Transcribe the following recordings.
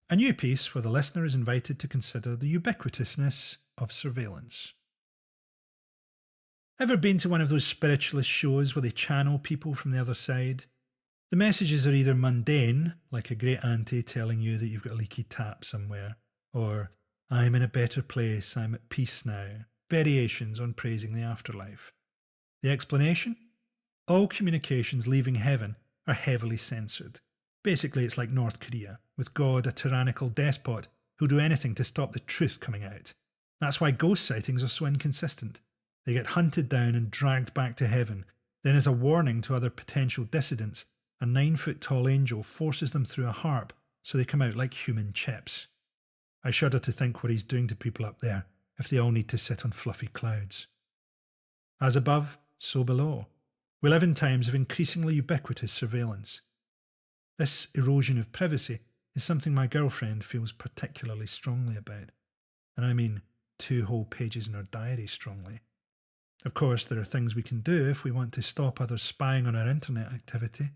A new piece where the listener is invited to consider the ubiquitousness of surveillance. Ever been to one of those spiritualist shows where they channel people from the other side? The messages are either mundane, like a great auntie telling you that you've got a leaky tap somewhere, or I'm in a better place, I'm at peace now, variations on praising the afterlife. The explanation? All communications leaving heaven are heavily censored. Basically, it's like North Korea, with God a tyrannical despot who'll do anything to stop the truth coming out. That's why ghost sightings are so inconsistent. They get hunted down and dragged back to heaven. Then, as a warning to other potential dissidents, a 9-foot-tall angel forces them through a harp so they come out like human chips. I shudder to think what he's doing to people up there if they all need to sit on fluffy clouds. As above, so below. We live in times of increasingly ubiquitous surveillance. This erosion of privacy is something my girlfriend feels particularly strongly about. And I mean 2 whole pages in her diary strongly. Of course, there are things we can do if we want to stop others spying on our internet activity.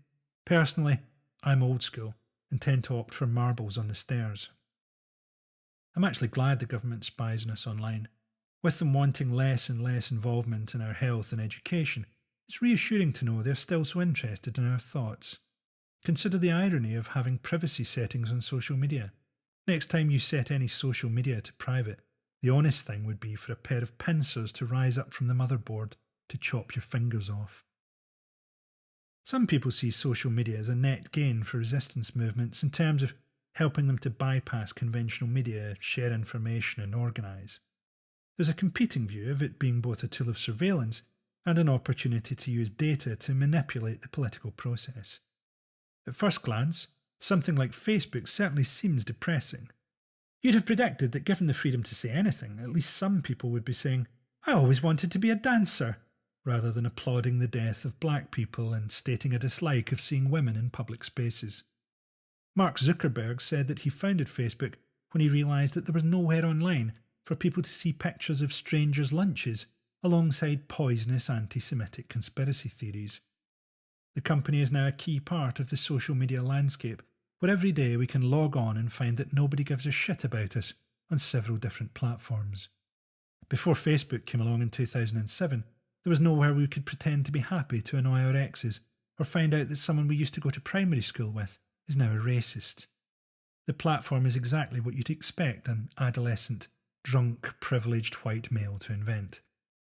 Personally, I'm old school and tend to opt for marbles on the stairs. I'm actually glad the government spies on us online. With them wanting less and less involvement in our health and education, it's reassuring to know they're still so interested in our thoughts. Consider the irony of having privacy settings on social media. Next time you set any social media to private, the honest thing would be for a pair of pincers to rise up from the motherboard to chop your fingers off. Some people see social media as a net gain for resistance movements in terms of helping them to bypass conventional media, share information and organise. There's a competing view of it being both a tool of surveillance and an opportunity to use data to manipulate the political process. At first glance, something like Facebook certainly seems depressing. You'd have predicted that given the freedom to say anything, at least some people would be saying, I always wanted to be a dancer, rather than applauding the death of black people and stating a dislike of seeing women in public spaces. Mark Zuckerberg said that he founded Facebook when he realised that there was nowhere online for people to see pictures of strangers' lunches alongside poisonous anti-Semitic conspiracy theories. The company is now a key part of the social media landscape, where every day we can log on and find that nobody gives a shit about us on several different platforms. Before Facebook came along in 2007, there was nowhere we could pretend to be happy to annoy our exes or find out that someone we used to go to primary school with is now a racist. The platform is exactly what you'd expect an adolescent, drunk, privileged white male to invent.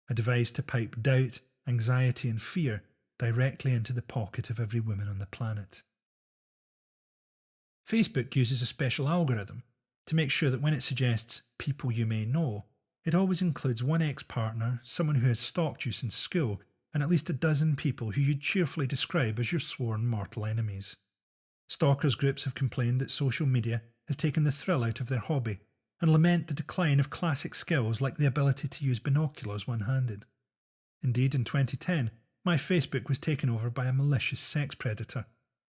A device to pipe doubt, anxiety and fear directly into the pocket of every woman on the planet. Facebook uses a special algorithm to make sure that when it suggests people you may know, it always includes one ex-partner, someone who has stalked you since school, and at least a dozen people who you'd cheerfully describe as your sworn mortal enemies. Stalkers groups have complained that social media has taken the thrill out of their hobby and lament the decline of classic skills like the ability to use binoculars one-handed. Indeed, in 2010, my Facebook was taken over by a malicious sex predator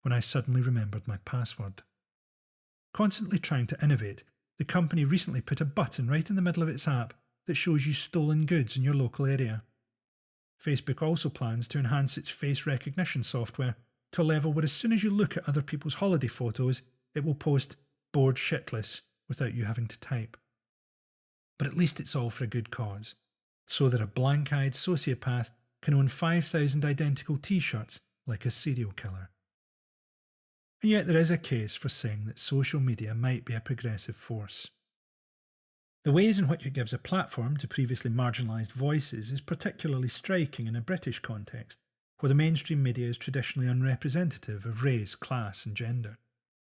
when I suddenly remembered my password. Constantly trying to innovate, the company recently put a button right in the middle of its app that shows you stolen goods in your local area. Facebook also plans to enhance its face recognition software to a level where as soon as you look at other people's holiday photos, it will post "bored shitless" without you having to type. But at least it's all for a good cause, so that a blank-eyed sociopath can own 5,000 identical t-shirts like a serial killer. And yet there is a case for saying that social media might be a progressive force. The ways in which it gives a platform to previously marginalised voices is particularly striking in a British context, where the mainstream media is traditionally unrepresentative of race, class and gender.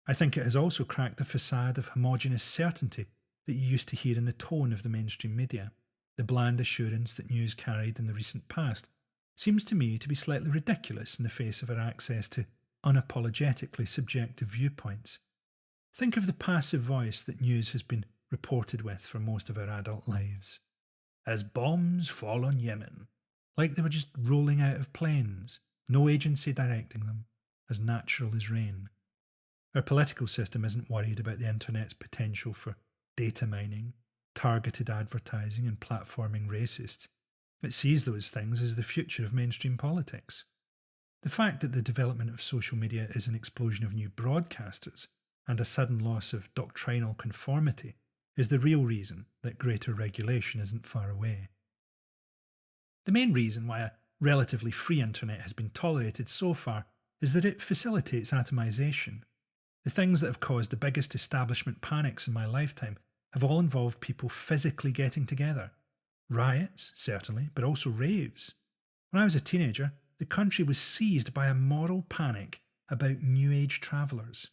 I think it has also cracked the facade of homogeneous certainty that you used to hear in the tone of the mainstream media. The bland assurance that news carried in the recent past seems to me to be slightly ridiculous in the face of our access to unapologetically subjective viewpoints. Think of the passive voice that news has been reported with for most of our adult lives. As bombs fall on Yemen, like they were just rolling out of planes, no agency directing them, as natural as rain. Our political system isn't worried about the internet's potential for data mining, targeted advertising and platforming racists. It sees those things as the future of mainstream politics. The fact that the development of social media is an explosion of new broadcasters and a sudden loss of doctrinal conformity is the real reason that greater regulation isn't far away. The main reason why a relatively free internet has been tolerated so far is that it facilitates atomization. The things that have caused the biggest establishment panics in my lifetime have all involved people physically getting together. Riots, certainly, but also raves. When I was a teenager, the country was seized by a moral panic about New Age travellers.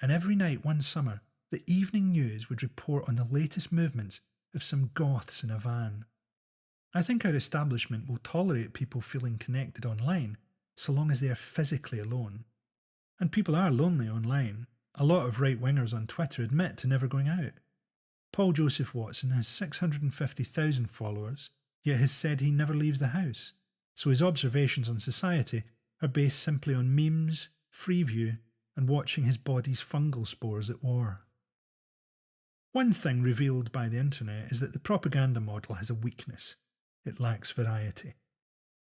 And every night one summer, the evening news would report on the latest movements of some goths in a van. I think our establishment will tolerate people feeling connected online so long as they are physically alone. And people are lonely online. A lot of right-wingers on Twitter admit to never going out. Paul Joseph Watson has 650,000 followers, yet has said he never leaves the house, so his observations on society are based simply on memes, Freeview, and watching his body's fungal spores at war. One thing revealed by the internet is that the propaganda model has a weakness. It lacks variety.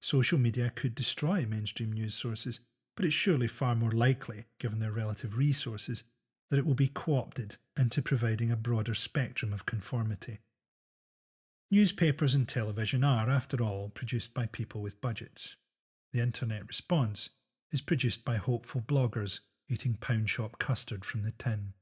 Social media could destroy mainstream news sources, but it's surely far more likely, given their relative resources, that it will be co-opted into providing a broader spectrum of conformity. Newspapers and television are, after all, produced by people with budgets. The internet response is produced by hopeful bloggers eating pound shop custard from the tin.